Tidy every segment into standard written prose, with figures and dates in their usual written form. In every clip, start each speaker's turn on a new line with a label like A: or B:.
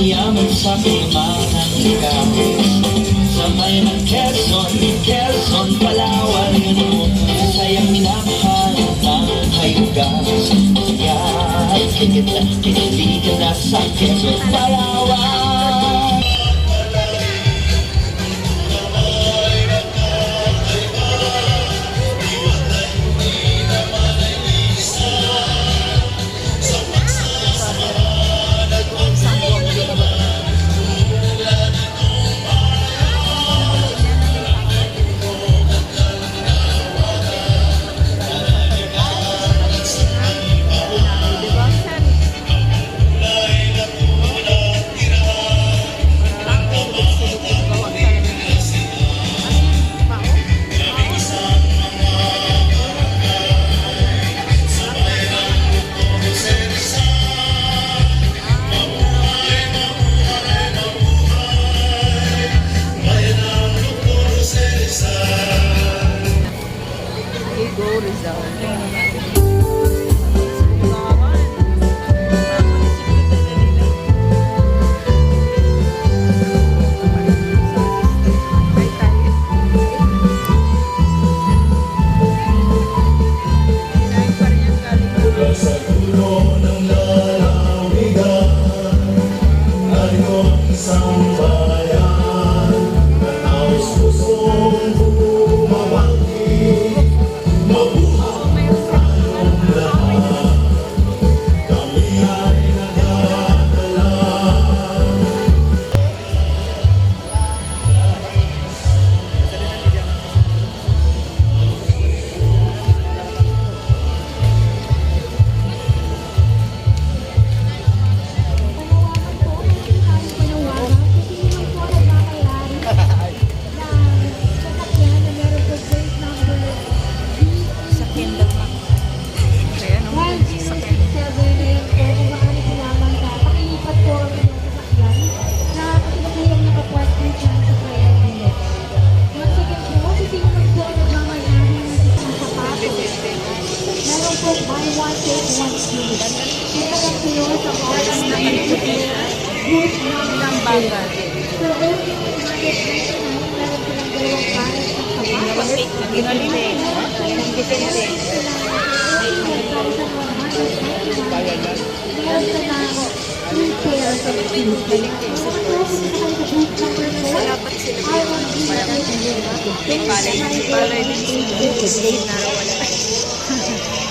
A: mayaman sa kayamanan ka. Sabay ng Quezon, Palawan, sayang minamahal ng hayugas. Kaya't kinikilig na sa Quezon, Palawan.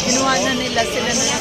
B: Kinuha na nila sila na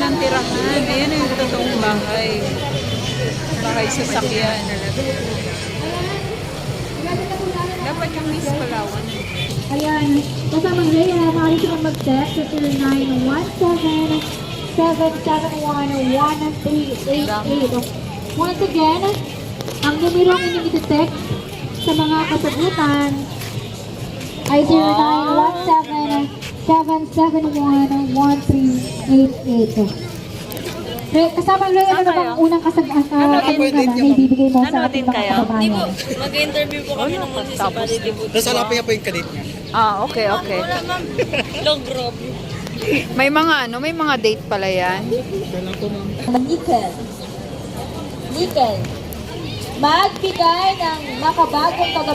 B: ng tirahan. Ayan yung totoong bahay. Bahay sasakyan. Dapat yung Miss Palawan.
C: Ayan, kasamang Rhea, maaari silang mag-text sa 0917-771-1388. Once again, ang numero ang inyong iti-text sa mga kasagutan ay 0917-771-1388. Kasamang Rhea, ano bang unang kasagutan na ibibigay mo sa ating mga kababayan?
D: Mag-interview po kami ng municipality po.
E: Tapos hanapin niya po yung kadate niya.
B: Okay.
D: Wala ma'am. Long group.
B: May mga date pala yan.
C: Nickel. Magbigay ng makabagong